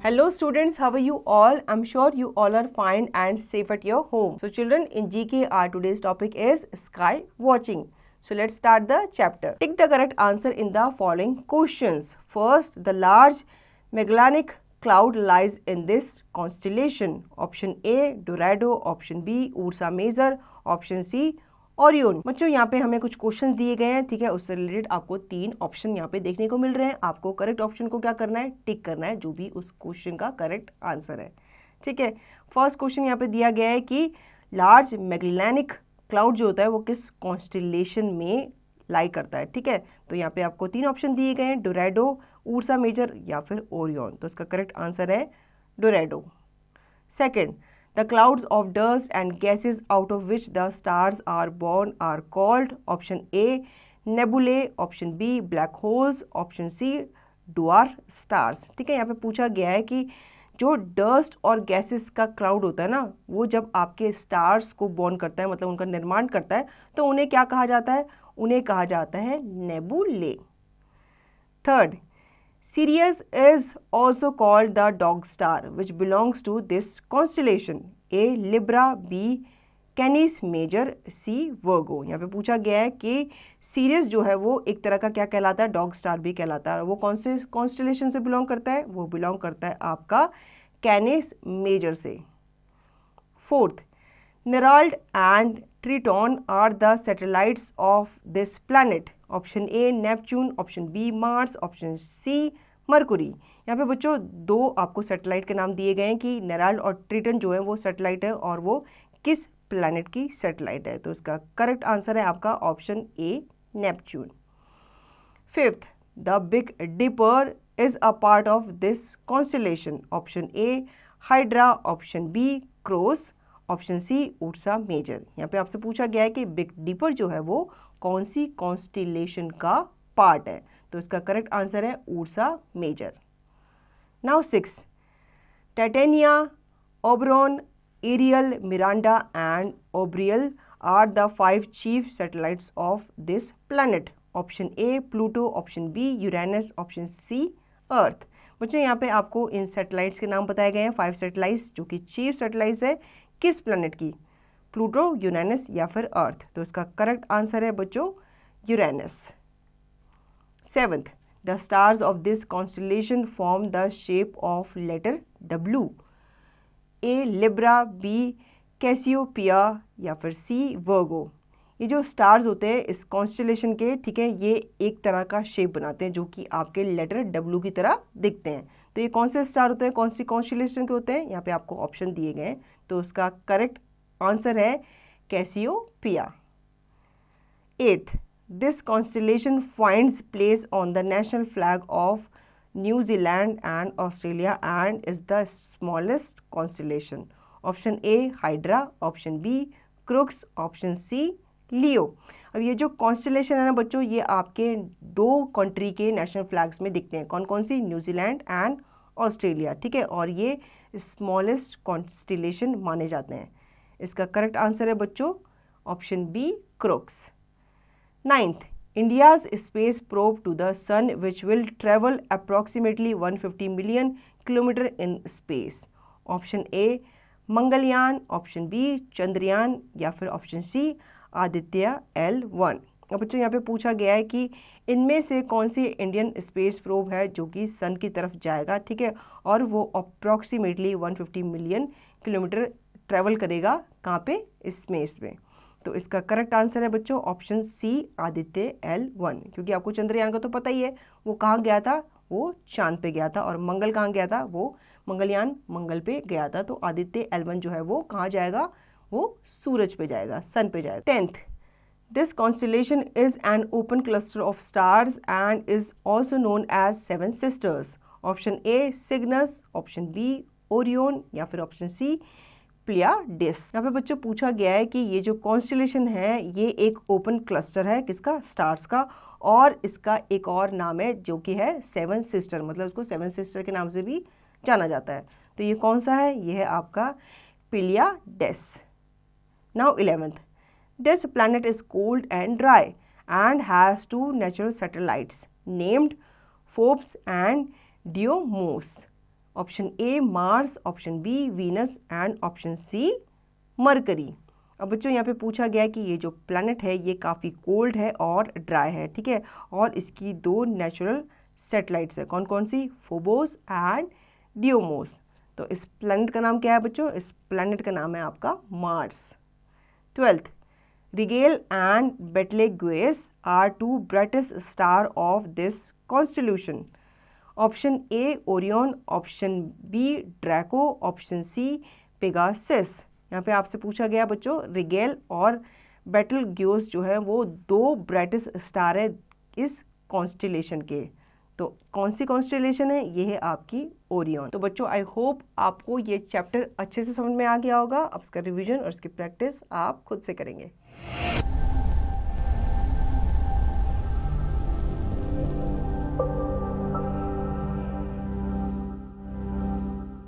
Hello students, how are you all? I'm sure you all are fine and safe at your home. So children, in GK our today's topic is sky watching. So let's start the chapter. Take the correct answer in the following questions. First, the large Magellanic cloud lies in this constellation. Option A, Dorado. Option B, Ursa Major. Option C, Orion. बच्चों यहाँ पे हमें कुछ question दिए गए हैं, ठीक है, उससे रिलेटेड आपको 3 ऑप्शन यहाँ पे देखने को मिल रहे हैं। आपको करेक्ट ऑप्शन को क्या करना है, टिक करना है, जो भी उस क्वेश्चन का करेक्ट आंसर है। ठीक है, फर्स्ट क्वेश्चन यहाँ पे दिया गया है कि लार्ज मैगेल्लानिक क्लाउड जो होता है वो किस कॉन्स्टेलेशन में लाई करता है। ठीक है, तो यहाँ पे आपको 3 ऑप्शन दिए गए हैं, डोरैडो, उर्सा मेजर या फिर ओरियन। तो इसका करेक्ट आंसर है Dorado. Second, the clouds of dust and gases out of which the stars are born are called. Option A, nebulae. Option B, black holes. Option C, dwarf stars. ठीक है, यहाँ पे पूछा गया है कि जो डस्ट और गैसेस का क्लाउड होता है ना, वो जब आपके स्टार्स को बॉर्न करता है, मतलब उनका निर्माण करता है, तो उन्हें क्या कहा जाता है, उन्हें कहा जाता है नेबुले। Third, Sirius is also called the dog star, which belongs to this constellation. A. Libra. B. Canis Major. C. Virgo. यहाँ पे पूछा गया है कि सीरियस जो है वो एक तरह का क्या कहलाता है, डॉग स्टार भी कहलाता है। वो कौन से कॉन्स्टेलेशन से बिलोंग करता है, वो बिलोंग करता है आपका कैनिस मेजर से। Fourth, Nereid and Triton are the satellites of this planet. Option A Neptune, option B Mars, option C Mercury. यहाँ पे बच्चों 2 आपको सैटेलाइट के नाम दिए गए हैं कि नेराल्ड और ट्रिटन जो है वो सैटेलाइट है और वो किस प्लैनेट की सैटेलाइट है। तो इसका करेक्ट आंसर है आपका option A Neptune. Fifth, the Big Dipper is a part of this constellation. Option A Hydra, option B cross, option C Ursa Major. यहाँ पे आपसे पूछा गया है कि बिग डिपर जो है वो कौन सी कॉन्स्टेलेशन का पार्ट है। तो इसका करेक्ट आंसर है Ursa Major. Now 6, Titania, Oberon, Ariel, Miranda and Umbriel are the 5 chief satellites of this planet. Option A Pluto, option B Uranus, option C Earth. बच्चों यहाँ पे आपको इन सैटेलाइट्स के नाम बताए गए हैं, 5 सैटेलाइट्स जो कि चीफ सैटेलाइट्स है किस प्लैनेट की, प्लूटो, यूरेनस या फिर अर्थ। तो इसका करेक्ट आंसर है बच्चों Uranus. 7th, the stars of this constellation form the shape of letter W. A. Libra, B. Cassiopeia या फिर C. Virgo। ये जो स्टार्स होते हैं इस कॉन्स्टेलेशन के, ठीक है, ये एक तरह का शेप बनाते हैं जो कि आपके लेटर W की तरह दिखते हैं। तो ये कौन से स्टार होते हैं, कौन सी कॉन्स्टेलेशन के होते हैं, यहाँ पे आपको ऑप्शन दिए गए हैं। तो उसका करेक्ट आंसर है Cassiopeia. 8th, this constellation finds place on the national flag of New Zealand and Australia and is the smallest constellation. Option A Hydra, option B Crux, option C Leo। अब ये जो constellation है ना बच्चों, ये आपके 2 country के national flags में दिखते हैं। कौन कौन सी, न्यूजीलैंड एंड ऑस्ट्रेलिया। ठीक है, और ये स्मॉलेस्ट कॉन्स्टेलेशन माने जाते हैं। इसका करेक्ट आंसर है बच्चों option B Crux. 9th, India's space probe to the sun which will travel approximately 150 million kilometer in space. Option A Mangalyaan, option B Chandrayaan या फिर ऑप्शन सी आदित्य L1। अब बच्चों यहाँ पे पूछा गया है कि इनमें से कौन सी इंडियन स्पेस प्रोब है जो कि सन की तरफ जाएगा, ठीक है, और वो अप्रॉक्सीमेटली 150 मिलियन किलोमीटर ट्रैवल करेगा कहाँ पे, स्पेस में। तो इसका करेक्ट आंसर है बच्चों ऑप्शन सी आदित्य L1, क्योंकि आपको चंद्रयान का तो पता ही है वो कहाँ गया था, वो चांद पे गया था, और मंगल कहाँ गया था, वो मंगलयान मंगल पे गया था। तो आदित्य L1 जो है वो कहाँ जाएगा, वो सूरज पे जाएगा, सन पे जाएगा। 10th, this constellation is an open cluster of stars and is also known as 7 sisters. Option A Cygnus, option B Orion या फिर ऑप्शन C प्लियाडेस। यहाँ पे बच्चों पूछा गया है कि ये जो कॉन्स्टेलेशन है ये एक ओपन क्लस्टर है किसका, स्टार्स का, और इसका एक और नाम है जो कि है 7 सिस्टर, मतलब इसको 7 सिस्टर के नाम से भी जाना जाता है। तो ये कौन सा है, ये है आपका Pleiades. Now 11th, this planet is cold and dry and has 2 natural satellites named Phobos and Deimos. Option A Mars, option B Venus and option C Mercury. अब बच्चों यहाँ पे पूछा गया है कि ये जो प्लैनेट है ये काफ़ी कोल्ड है और ड्राई है, ठीक है, और इसकी 2 नेचुरल सैटेलाइट्स है, कौन कौन सी, फोबोस एंड डियोमोस। तो इस प्लैनेट का नाम क्या है बच्चों, इस प्लैनेट का नाम है आपका Mars. 12th, Rigel and Betelgeuse are 2 brightest star of this constitution. Option A Orion, option B Draco, option C Pegasus. यहाँ पे आपसे पूछा गया बच्चों रिगेल और बेटलग्यूस जो है वो 2 ब्राइटेस्ट स्टार है इस कॉन्स्टिलेशन के। तो कौन सी कॉन्स्टिलेशन है, ये है आपकी ओरियन। तो बच्चों आई होप आपको ये चैप्टर अच्छे से समझ में आ गया होगा। अब इसका रिवीजन और इसकी प्रैक्टिस आप खुद से करेंगे।